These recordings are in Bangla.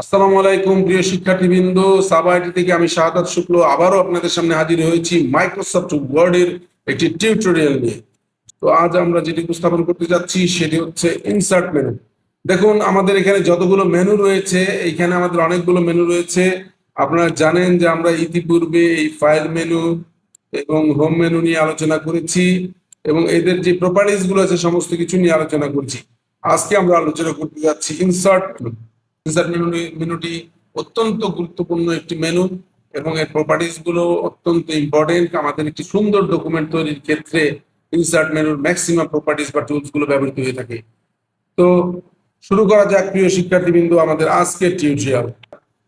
আসসালামু আলাইকুম প্রিয় শিক্ষার্থীবৃন্দ, সাবাইটি থেকে আমি শাহাদাত শুক্ল আবারও আপনাদের সামনে হাজির হয়েছি মাইক্রোসফট ওয়ার্ডের একটি টিউটোরিয়াল নিয়ে। তো আজ আমরা যেটি উপস্থাপন করতে যাচ্ছি সেটি হচ্ছে ইনসার্ট মেনু। দেখুন, আমাদের এখানে যতগুলো মেনু রয়েছে, এইখানে আমাদের অনেকগুলো মেনু রয়েছে। আপনারা জানেন যে আমরা ইতিপূর্বে এই ফাইল মেনু এবং হোম মেনু নিয়ে আলোচনা করেছি এবং এদের যে প্রপার্টিজ গুলো আছে সমস্ত কিছু নিয়ে আলোচনা করেছি। আজকে আমরা আলোচনা করতে যাচ্ছি ইনসার্ট মেনু। ইনসার্ট মেনুটি অত্যন্ত গুরুত্বপূর্ণ একটি মেনু এবং এর প্রপার্টিজ গুলো অত্যন্ত ইম্পর্টেন্ট। আমাদের একটি সুন্দর ডকুমেন্ট তৈরির ক্ষেত্রে ইনসার্ট মেনুর ম্যাক্সিমাম প্রপার্টিজ বা টুলস গুলো ব্যবহৃত হয়ে থাকে। তো শুরু করা যাক প্রিয় শিক্ষার্থীবৃন্দ আমাদের আজকের টিউটোরিয়াল।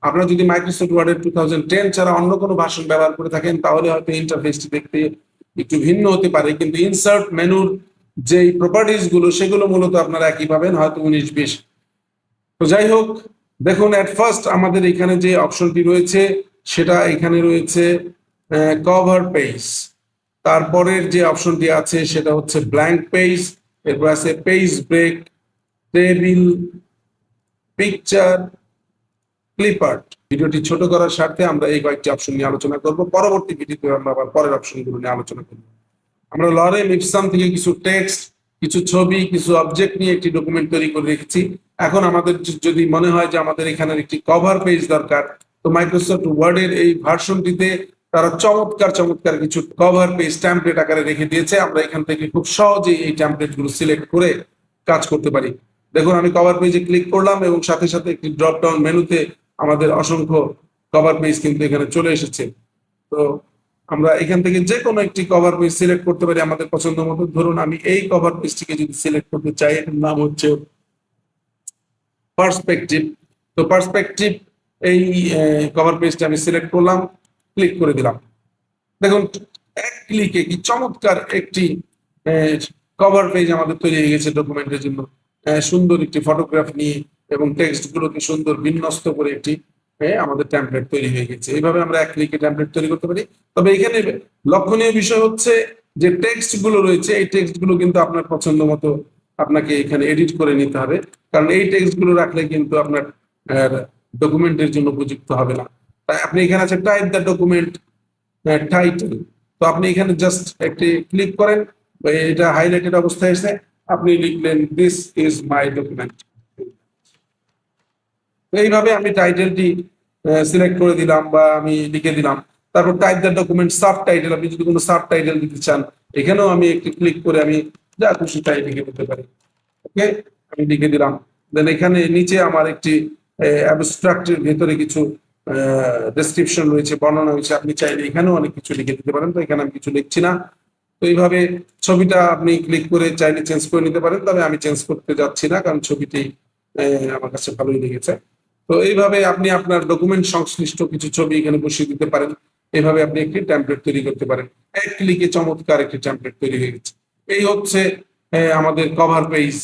আপনারা যদি মাইক্রোসফট ওয়ার্ডের 2010 ছাড়া অন্য কোনো ভার্সন ব্যবহার করে থাকেন তাহলে হয়তো ইন্টারফেসটি দেখতে একটু ভিন্ন হতে পারে, কিন্তু ইনসার্ট মেনুর যে প্রপার্টিজ গুলো সেগুলো মূলত আপনারা একই পাবেন, হয়তো 19-20। তো যাই হোক, দেখুন এট ফার্স্ট আমাদের এখানে যে অপশনটি রয়েছে সেটা এখানে রয়েছে কভার পেজ। তারপরের যে অপশনটি আছে সেটা হচ্ছে ব্ল্যাঙ্ক পেজ, এরপর আছে page break, table, picture, clipart. ভিডিওটি ছোট করার স্বার্থে আমরা এই কয়েকটি অপশন নিয়ে আলোচনা করব, পরবর্তী ভিডিওতে আমরা আবার পরের অপশনগুলো নিয়ে আলোচনা করব। আমরা লরেম ইপসাম থেকে কিছু টেক্সট, কিছু ছবি, কিছু অবজেক্ট নিয়ে একটি ডকুমেন্ট তৈরি করে রেখেছি। এখন আমাদের যদি মনে হয় যে আমাদের এখানে একটি কভার পেজ দরকার, তো মাইক্রোসফট ওয়ার্ডের এই ভার্সনটিতে তারা চমৎকার চমৎকার কিছু কভার পেজ টেমপ্লেট আকারে রেখে দিয়েছে। আমরা এখান থেকে খুব সহজেই এই টেমপ্লেট গুলো সিলেক্ট করে কাজ করতে পারি। দেখুন, আমি কভার পেজে ক্লিক করলাম এবং সাথে সাথে একটি ড্রপ ডাউন মেনুতে আমাদের অসংখ্য কভার পেজ কিন্তু এখানে চলে এসেছে। তো আমরা এখান থেকে যে কোনো একটি কভার পেজ সিলেক্ট করতে পারি আমাদের পছন্দ মতো। ধরুন আমি এই কভার পেজটিকে যদি সিলেক্ট করতে চাই, এর নাম হচ্ছে পার্সপেক্টিভ। তো পার্সপেক্টিভ এই কভার পেজটা আমি সিলেক্ট করলাম, ক্লিক করে দিলাম। দেখুন, এক ক্লিকে কি চমৎকার একটি কভার পেজ আমাদের তৈরি হয়ে গেছে ডকুমেন্টের জন্য। সুন্দর একটি ফটোগ্রাফ নিয়ে এবং টেক্সট গুলোকে সুন্দর বিন্যস্ত করে একটি আমাদের টেমপ্লেট তৈরি হয়ে গেছে। এইভাবে আমরা এক ক্লিকে টেমপ্লেট তৈরি করতে পারি। তবে এখানে লক্ষণীয় বিষয় হচ্ছে যে টেক্সট গুলো রয়েছে, এই টেক্সট গুলো কিন্তু আপনার পছন্দ মতো আপনাকে এখানে এডিট করে নিতে হবে, কারণ এই টেক্সট গুলো রাখলে কিন্তু আপনার ডকুমেন্টের জন্য উপযুক্ত হবে না। তাই আপনি এখানে আছে টাইপ দ্য ডকুমেন্ট টাইটেল। তো আপনি এখানে জাস্ট একটি ক্লিক করেন, এটা হাইলাইটেড অবস্থায় এসে আপনি লিখলেন দিস ইজ মাই ডকুমেন্ট। এইভাবে আমি টাইটেলটি সিলেক্ট করে দিলাম বা আমি লিখে দিলাম। তারপর type the document sub title, আপনি যদি কোনো সাব টাইটেল দিতে চান এখানেও আমি একটি ক্লিক করে আমি যা খুশি তাই লিখে দিতে পারি। ওকে, আমি লিখে দিলাম। দেন এখানে নিচে আমার একটি অ্যাবস্ট্রাক্টের ভেতরে কিছু ডেসক্রিপশন রয়েছে, বর্ণনা রয়েছে। আপনি চাইলে এখানেও অনেক কিছু লিখে দিতে পারেন, তো এখানে আমি কিছু লিখছি না। তো এইভাবে ছবিটা আপনি ক্লিক করে চাইলে চেঞ্জ করে নিতে পারেন, তবে আমি চেঞ্জ করতে যাচ্ছি না কারণ ছবিটি আমার কাছে ভালোই লেগেছে। তো এইভাবে আপনি আপনার ডকুমেন্ট সংশ্লিষ্ট কিছু ছবি এখানে বসিয়ে দিতে পারেন। এইভাবে আপনি একটি টেমপ্লেট তৈরি করতে পারেন। এক ক্লিকে চমৎকার একটি টেমপ্লেট তৈরি হয়ে গেছে। এই হচ্ছে আমাদের কভার পেজ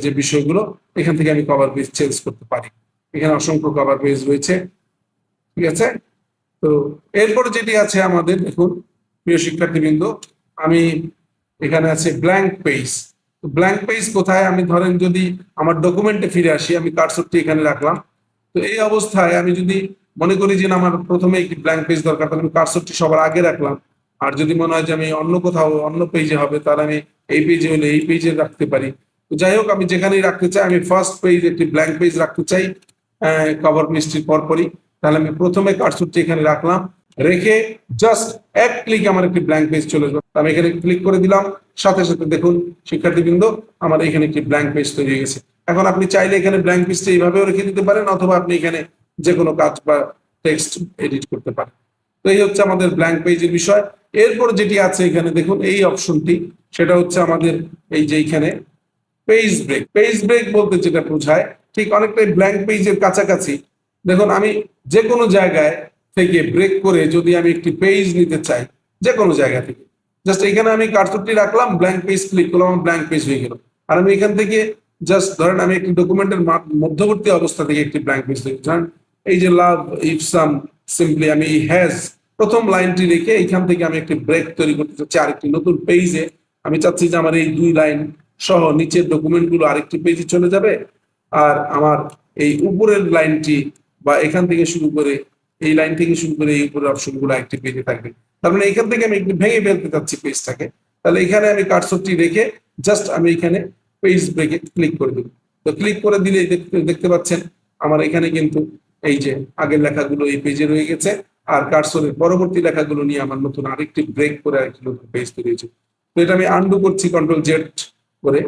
যে বিষয়গুলো, এখান থেকে আমি কভার পেজ চেঞ্জ করতে পারি। এখানে অসংখ্য কভার পেজ রয়েছে, ঠিক আছে। তো এরপরে যেটি আছে আমাদের, দেখুন প্রিয় শিক্ষার্থীবৃন্দ, আমি এখানে আছে ব্ল্যাঙ্ক পেজ। ব্ল্যাঙ্ক পেজ কোথায়? আমি ধরেন যদি আমার ডকুমেন্টে ফিরে আসি, আমি কার্সরটি এখানে রাখলাম। তো এই অবস্থায় আমি যদি মনে করি যে আমার প্রথমে একটি ব্ল্যাঙ্ক পেজ দরকার, তাহলে আমি কার্সরটি সবার আগে রাখলাম। আর যদি মনে হয় যে আমি অন্য কোথাও অন্য পেজে হবে, তাহলে আমি এই পেজে হলে এই পেজে রাখতে পারি। তো যাই হোক, আমি যেখানেই রাখতে চাই, আমি ফার্স্ট পেজ একটি ব্ল্যাঙ্ক পেজ রাখতে চাই কভার পেজটির পরপরই, তাহলে আমি প্রথমে কার্সরটি এখানে রাখলাম, রেখে জাস্ট এক ক্লিক আমার একটি ব্ল্যাঙ্ক পেজ চলে যাবে। আমি এখানে ক্লিক করে দিলাম, সাথে সাথে দেখুন শিক্ষার্থীবৃন্দ আমার এখানে একটি ব্ল্যাঙ্ক পেজ তৈরি হয়ে গেছে। এখন আপনি চাইলে এখানে ব্ল্যাঙ্ক পেজটা এইভাবেও রেখে দিতে পারেন, অথবা আপনি এখানে যে কোনো কাজ বা টেক্সট এডিট করতে পারেন। তো এই হচ্ছে আমাদের ব্ল্যাঙ্ক পেজের বিষয়। এরপর যেটি আছে এখানে দেখুন এই অপশনটি, সেটা হচ্ছে আমাদের এই যে এখানে পেজ ব্রেক। পেজ ব্রেক বলতে যেটা বোঝায় ঠিক অনেকটাই ব্ল্যাঙ্ক পেজের কাছাকাছি। দেখুন, আমি যে কোনো জায়গায় থেকে ব্রেক করে যদি আমি একটি পেজ নিতে চাই, যে কোনো জায়গা থেকে, জাস্ট এখানে আমি কার্সরটি রাখলাম, ব্ল্যাঙ্ক পেজ ক্লিক করলাম, ব্ল্যাঙ্ক পেজ হয়ে গেল। আর আমি এখান থেকে জাস্ট ধরেন আমি একটি ডকুমেন্টের মধ্যবর্তী অবস্থা থেকে একটি ব্ল্যাঙ্ক পেজ তৈরি, ধরেন এই যে লাভ ইফ সাম সিম্পলি, আমি এই হ্যাজ প্রথম লাইনটি রেখে এখান থেকে আমি একটি ব্রেক তৈরি করতে চাচ্ছি আরেকটি নতুন পেজে। আমি চাচ্ছি যে আমার এই 2 লাইন সহ নিচের ডকুমেন্ট গুলো আরেকটি পেজে চলে যাবে, আর আমার এই উপরের লাইনটি বা এখান থেকে শুরু করে এই লাইন থেকে শুরু করে এই উপরের অপশনগুলো একটি পেজে থাকবে। তার মানে এখান থেকে আমি একটু ভেঙে ফেলতে চাচ্ছি পেজটাকে, তাহলে এখানে আমি কার্সরটি রেখে জাস্ট আমি এখানে পেজ ব্রেকে ক্লিক করে দেব। তো ক্লিক করে দিলে দেখতে পাচ্ছেন আমার এখানে কিন্তু এই যে আগের লেখাগুলো এই পেজে রয়ে গেছে, আর কার্সরের পরবর্তী লেখাগুলো নিয়ে আমার নতুন আরেকটি ব্রেক করে আরেকটি নতুন পেজ তৈরি হয়েছে। তো এটা আমি আনডু করছি কন্ট্রোল জেড করে।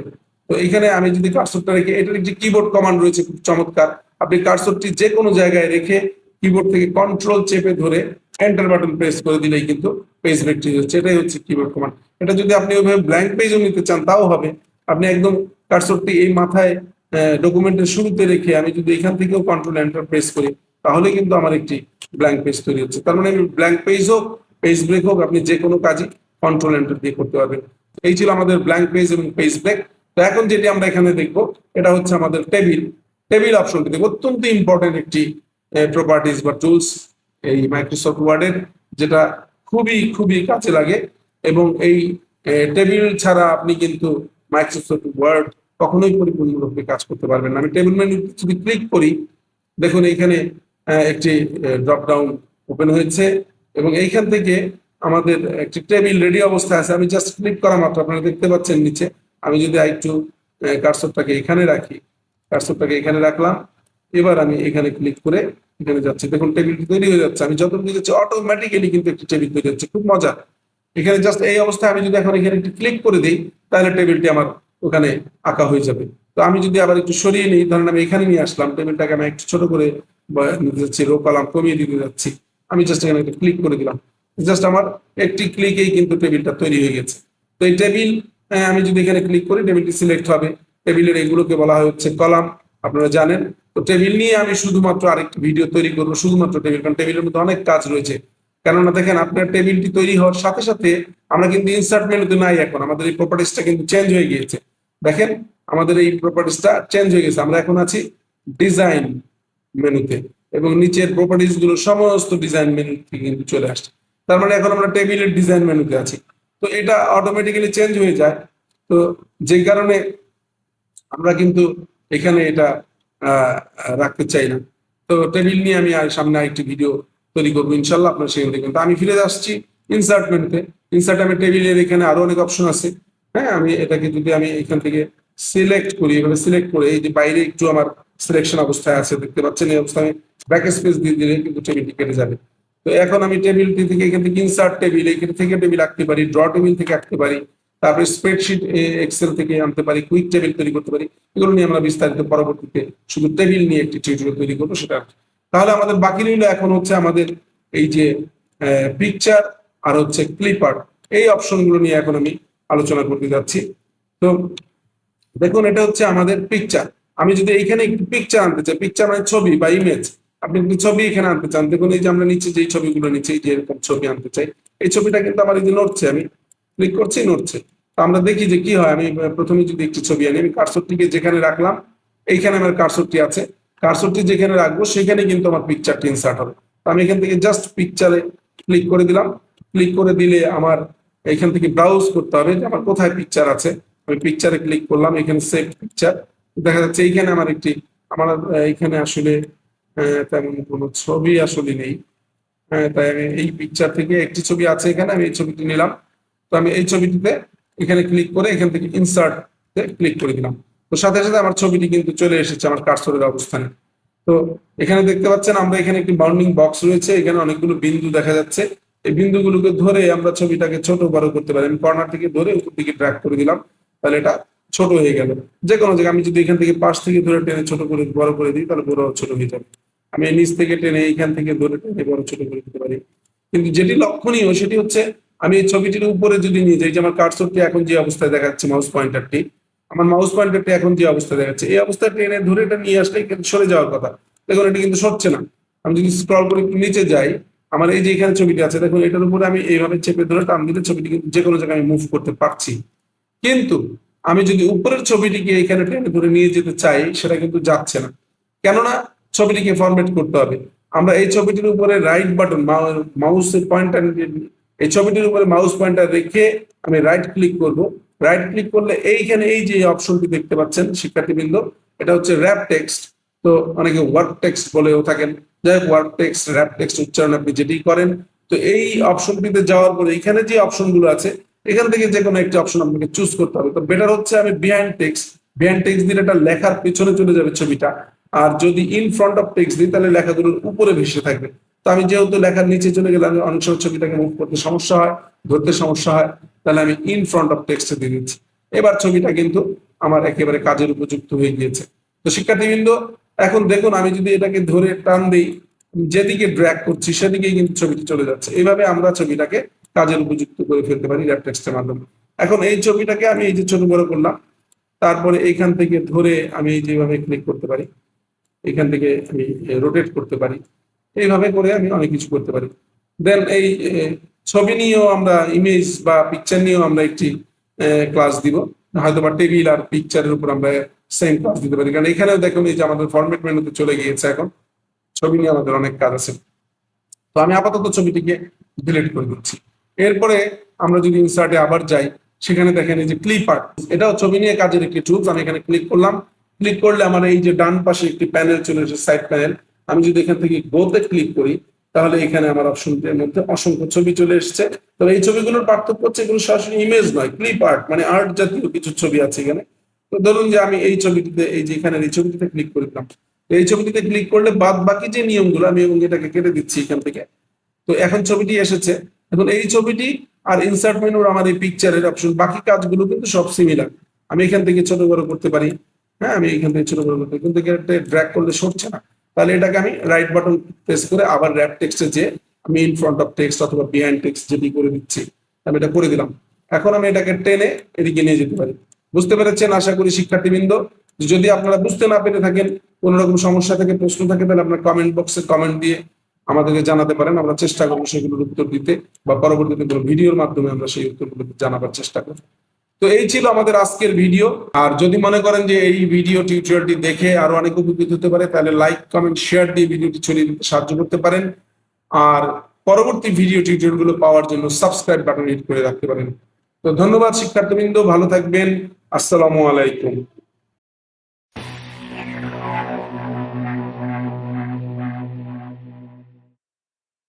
তো এখানে আমি যদি কার্সরটা রেখে, এটার একটি কিবোর্ড কমান্ড রয়েছে খুব চমৎকার, আপনি কার্সরটি যে কোনো জায়গায় রেখে কিবোর্ড থেকে কন্ট্রোল চেপে ধরে এন্টার বাটন প্রেস করে দিলেই কিন্তু পেজ ব্রেকটি হচ্ছে। এটাই হচ্ছে কিবোর্ড কমান্ড। এটা যদি আপনি ওইভাবে ব্ল্যাঙ্ক পেজও নিতে চান তাও হবে। আপনি একদম কার্সরটি এই মাথায় ডকুমেন্টের শুরুতে রেখে আমি যদি এখান থেকেও কন্ট্রোল এন্টার প্রেস করি তাহলে কিন্তু আমার একটি ব্ল্যাঙ্ক পেজ তৈরি হচ্ছে। তার মানে আমি ব্ল্যাঙ্ক পেজ হোক পেজ ব্রেক হোক আপনি যে কোনো কাজই কন্ট্রোল এন্টার দিয়ে করতে পারবেন। এই ছিল আমাদের ব্ল্যাঙ্ক পেজ এবং পেজ ব্রেক। তো এখন যেটি আমরা এখানে দেখবো এটা হচ্ছে আমাদের টেবিল। টেবিল অপশনটি দেখবো, অত্যন্ত ইম্পর্টেন্ট একটি প্রপার্টিজ বা টুলস এই মাইক্রোসফট ওয়ার্ডের, যেটা খুবই খুবই কাজে লাগে। এবং এই টেবিল ছাড়া আপনি কিন্তু মাইক্রোসফট ওয়ার্ড কখনোই পরিপূর্ণরূপে কাজ করতে পারবেন না। আমি টেবিল মেনু যদি ক্লিক করি, দেখুন এইখানে একটি ড্রপ ডাউন ওপেন হয়েছে এবং এইখান থেকে আমাদের একটি টেবিল রেডি অবস্থায় আছে। আমি জাস্ট ক্লিক করা মাত্র আপনারা দেখতে পাচ্ছেন নিচে, আমি যদি একটু কার্সরটাকে এখানে রাখি, কার্সরটাকে এখানে রাখলাম, এবার আমি এখানে ক্লিক করে এখানে যাচ্ছি, দেখুন টেবিলটি তৈরি হয়ে যাচ্ছে। আমি যত যাচ্ছি অটোমেটিক্যালি কিন্তু একটি টেবিল তৈরি হচ্ছে, খুব মজা। এখানে জাস্ট এই অবস্থায় আমি যদি এখন এখানে একটু ক্লিক করে দিই তাহলে টেবিলটি আমার ওখানে আঁকা হয়ে যাবে। তো আমি যদি আবার একটু সরিয়ে নিই, ধরেন আমি এখানে নিয়ে আসলাম, টেবিলটাকে আমি একটু ছোট করে নিতে যাচ্ছি, রো কলাম কমিয়ে দিতে যাচ্ছি, আমি জাস্ট এখানে একটু ক্লিক করে দিলাম, জাস্ট আমার একটি ক্লিকেই কিন্তু টেবিলটা তৈরি হয়ে গেছে। তো এই টেবিল আমি যদি এখানে ক্লিক করি টেবিলটি সিলেক্ট হবে। টেবিলের এগুলোকে বলা হচ্ছে কলাম, আপনারা জানেন। তো টেবিল নিয়ে আমি শুধুমাত্র আরেকটি ভিডিও তৈরি করবো শুধুমাত্র টেবিল, কারণ টেবিলের মধ্যে অনেক কাজ রয়েছে। কেননা দেখেন আপনার টেবিলটি তৈরি হওয়ার সাথে সাথে আমরা কিন্তু ইনসার্ট মেনুতে নাই, এখন আমাদের এই প্রপার্টিসটা কিন্তু চেঞ্জ হয়ে গিয়েছে। দেখেন আমাদের এই প্রপার্টিসটা চেঞ্জ হয়ে গেছে, আমরা এখন আছি ডিজাইন মেনুতে এবং নিচের প্রপার্টিস গুলো সমস্ত ডিজাইন মেনু থেকে কিন্তু চলে আসছে। তার মানে এখন আমরা টেবিলের ডিজাইন মেনুতে আছি। তো এটা অটোমেটিক্যালি চেঞ্জ হয়ে যায়, তো যে কারণে আমরা কিন্তু এখানে এটা রাখতে চাই না। তো টেবিল নিয়ে আমি সামনে আরেকটি ভিডিও তৈরি করবো ইনশাল্লাহ, আপনারা সেখানে দেখবেন। তো আমি ফিরে আসছি ইনসার্ট মেনুতে। ইনসার্ট আমি টেবিলের এখানে আরো অনেক অপশন আছে। হ্যাঁ, আমি এটাকে যদি আমি এখান থেকে সিলেক্ট করি, এভাবে সিলেক্ট করে এই যে বাইরে একটু আমার সিলেকশন অবস্থায় আছে দেখতে পাচ্ছেন, এই অবস্থায় আমি ব্যাক স্পেস দিয়ে দিলে কিন্তু টেবিলটি কেটে যাবে। তো এখন আমি টেবিলটি থেকে এখান থেকে ইনসার্ট টেবিল, এখান থেকে টেবিল আঁকতে পারি, ড্র টেবিল থেকে আঁকতে পারি, তারপরে স্প্রেডশিট এক্সেল থেকে আনতে পারি, কুইক টেবিল তৈরি করতে পারি। এগুলো নিয়ে আমরা বিস্তারিত পরবর্তীতে শুধু টেবিল নিয়ে একটি টিউটোরিয়াল তৈরি করবো সেটা। তাহলে আমাদের বাকি রইল এখন হচ্ছে আমাদের এই যে পিকচার আর হচ্ছে ক্লিপার, এই অপশনগুলো নিয়ে এখন আমি আলোচনা করতে যাচ্ছি। তো দেখুন এটা হচ্ছে আমাদের পিকচার। আমি যদি এইখানে একটু পিকচার আনতে চাই, পিকচার মানে ছবি বা ইমেজ, আপনি যদি ছবি এখানে আনতে চান, দেখুন এই যে আমরা নিচে যে ছবিগুলো নিচে যে এরকম ছবি আনতে চাই, এই ছবিটা কিন্তু আমার এই যে নড়ছে, আমি ক্লিক করছি নড়ছে। তো আমরা দেখি যে কি হয়। আমি প্রথমে যদি একটি ছবি আনি, আমি কার্সরটিকে যেখানে রাখলাম এইখানে আমার কার্সরটি আছে, কার্সরটি যেখানে রাখবো সেখানে কিন্তু আমার পিকচারটি ইনসার্ট হবে। আমি এখান থেকে জাস্ট পিকচারে ক্লিক করে দিলাম। ক্লিক করে দিলে আমার এখান থেকে ব্রাউজ করতে হবে যে আমার কোথায় পিকচার আছে। আমি পিকচারে ক্লিক করলাম, এখানে সেভ পিকচার, দেখা যাচ্ছে এইখানে আমার একটি, আমার এইখানে আসলে তেমন কোনো ছবি আসলে নেই। তাই আমি এই পিকচার থেকে একটি ছবি আছে এখানে, আমি এই ছবিটি নিলাম। তো আমি এই ছবিটিতে এখানে ক্লিক করে এখান থেকে ইনসার্ট ক্লিক করে দিলাম। তো সাথে সাথে আমার ছবিটি কিন্তু চলে এসেছে আমার কার্সরের অবস্থানে। তো এখানে দেখতে পাচ্ছেন আমরা এখানে একটি বাউন্ডিং বক্স রয়েছে, এখানে অনেকগুলো বিন্দু দেখা যাচ্ছে। এই বিন্দুগুলোকে ধরে আমরা ছবিটাকে ছোট বড় করতে পারি। আমি কর্নার থেকে ধরে উপর দিকে ড্র্যাগ করে দিলাম, তাহলে এটা ছোট হয়ে গেল। যে কোনো জায়গায় আমি যদি এখান থেকে পাশ থেকে ধরে টেনে ছোট করে বড় করে দিই তাহলে বড় ছোট হয়ে যাবে। আমি নিচ থেকে টেনে এইখান থেকে ধরে টেনে বড় ছোট করে দিতে পারি। কিন্তু যেটি লক্ষণীয় সেটি হচ্ছে আমি এই ছবিটির উপরে যদি নিয়ে যাই, যে আমার কার্সরটি এখন যে অবস্থায় দেখাচ্ছে, মাউস পয়েন্টারটি, আমার মাউস পয়েন্টারটি এখন যে অবস্থায় দেখাচ্ছে, এই অবস্থায় টেনে ধরে এটা নিয়ে আসলে সরে যাওয়ার কথা, দেখুন এটা কিন্তু সরছে না। আমি যদি স্ক্রল করে একটু নিচে যাই, আমার এই যে এখানে ছবিটি আছে দেখুন, এটার উপরে আমি এইভাবে চেপে ধরে টান দিলে ছবিটি কিন্তু যে কোনো জায়গায় আমি মুভ করতে পারছি। কিন্তু আমি যদি উপরের ছবিটিকে এখানে টেনে ধরে নিয়ে যেতে চাই সেটা কিন্তু যাচ্ছে না, কেননা ছবিটিকে ফরম্যাট করতে হবে। আমরা এই ছবিটির উপরে রাইট বাটন, মাউসের পয়েন্টার, এই ছবিটির উপরে মাউস পয়েন্টার রেখে আমি রাইট ক্লিক করব। রাইট ক্লিক করলে এইখানে এই যে অপশনটি দেখতে পাচ্ছেন শিক্ষার্থীবৃন্দ, এটা হচ্ছে র্যাপ টেক্সট। তো অনেকে ওয়ার্ড টেক্সট বলেও থাকেন, যাই হোক ওয়ার্ড টেক্সট, র্যাপ টেক্সট উচ্চারণ আপনি যেটি করেন। তো এই অপশনটিতে যাওয়ার পরে এখানে যে অপশনগুলো আছে এখান থেকে যে কোনো একটি অপশন আপনাকে চুজ করতে হবে। তো বেটার হচ্ছে আমি বিহাইন্ড টেক্সট দিলে এটা লেখার পেছনে চলে যাবে ছবিটা, আর যদি ইন ফ্রন্ট অফ টেক্সট দিই তাহলে লেখাগুলোর উপরে ভেসে থাকবে। তো আমি যেহেতু লেখার নিচে চলে গেলে আমি অনেক সময় ছবিটাকে মুভ করতে সমস্যা হয়, ধরতে সমস্যা হয়, তাহলে আমি ইন ফ্রন্ট অফ টেক্সটে দিয়ে দিচ্ছি। এবার ছবিটা কিন্তু আমার একেবারে কাজের উপযুক্ত হয়ে গিয়েছে। তো শিক্ষার্থীবৃন্দ, এখন দেখুন আমি যদি এটাকে ধরে টান দিই, যেদিকে ড্র্যাগ করছি সেদিকেই কিন্তু ছবিটি চলে যাচ্ছে। এইভাবে আমরা ছবিটাকে কাজের উপযুক্ত করে ফেলতে পারি র্যাপ টেক্সটের মাধ্যমে। এখন এই ছবিটাকে আমি এই যে ছোট বড় করলাম, তারপরে এইখান থেকে ধরে আমি যেভাবে ক্লিক করতে পারি, এখান থেকে আমি রোটেট করতে পারি, এইভাবে করে আমি অনেক কিছু করতে পারি। দেন এই ছবি নিয়েও আমরা, ইমেজ বা পিকচার নিয়েও আমরা একটি ক্লাস দিব, হয়তো বা টেবিল আর পিকচারের উপর আমরা সেম ক্লাস দিতে পারি। কারণ এখানেও দেখুন এই যে আমাদের ফরম্যাট মেনুতে চলে গিয়েছে, এখন ছবি নিয়ে আমাদের অনেক কাজ আছে। তো আমি আপাতত ছবিটিকে ডিলিট করে দিচ্ছি। এরপরে আমরা যদি ইনসার্টে আবার যাই, সেখানে দেখেন এই যে ক্লিপ আর্ট, এটাও ছবি নিয়ে কাজের একটি টুলস। আমি এখানে ক্লিক করলাম, ক্লিক করলে আমার এই যে ডান পাশে একটি প্যানেল চলে এসেছে, সাইড প্যানেল। আমি যদি এখান থেকে গোতে ক্লিক করি তাহলে এখানে আমার অপশনটির মধ্যে অসংখ্য ছবি চলে এসেছে। তবে এই ছবিগুলোর পার্থক্য হচ্ছে এগুলো সরাসরি ইমেজ নয়, ক্লিপ আর্ট মানে আর্ট জাতীয় কিছু ছবি আছে এখানে। তো ধরুন যে আমি এই ছবিটিতে, এই যে এখানে এই ছবিটিতে ক্লিক করলাম, এই ছবিটিতে ক্লিক করলে বাদ বাকি যে নিয়মগুলো আমি এবং এটাকে কেটে দিচ্ছি এখান থেকে। তো এখন ছবিটি এসেছে। এখন এই ছবিটি আর ইনসার্ট মেনুর আমার এই পিকচারের অপশন, বাকি কাজগুলো কিন্তু সব সিমিলার। আমি এখান থেকে ছোট বড় করতে পারি, হ্যাঁ আমি এখান থেকে ছোট বড় করতে পারি, কিন্তু ড্র্যাগ করলে সরছে না। তাহলে এটাকে আমি রাইট বাটন প্রেস করে আবার র্যাপ টেক্সটে যে আমি ইন ফ্রন্ট অফ টেক্সট অথবা বিহাইন্ড টেক্সট যেটি করে দিচ্ছি, আমি এটা করে দিলাম। এখন আমি এটাকে টেনে এদিকে নিয়ে যেতে পারি। বুঝতে পেরেছেন আশা করি শিক্ষার্থীবৃন্দ। যদি আপনারা বুঝতে না পেরে থাকেন, কোন রকম সমস্যা থেকে, প্রশ্ন থাকে, তাহলে আপনার কমেন্ট বক্সে কমেন্ট দিয়ে আমাদেরকে জানাতে পারেন। আমরা চেষ্টা করবো সেগুলোর উত্তর দিতে, বা পরবর্তীতে কোনো ভিডিওর মাধ্যমে আমরা সেই উত্তরগুলো জানাবার চেষ্টা করব। তো এই ছিল আমাদের আজকের ভিডিও। আর যদি মনে করেন যে এই ভিডিও টিউটোরিয়ালটি দেখে আরো অনেক উপকৃত হতে পারে, তাহলে লাইক কমেন্ট শেয়ার দিয়ে ভিডিওটি ছড়িয়ে দিতে সাহায্য করতে পারেন। আর পরবর্তী ভিডিও টিউটোরিয়ালগুলো পাওয়ার জন্য সাবস্ক্রাইব বাটন হিট করে রাখতে পারেন। তো ধন্যবাদ শিক্ষার্থীবৃন্দ, ভালো থাকবেন। আসসালামু আলাইকুম।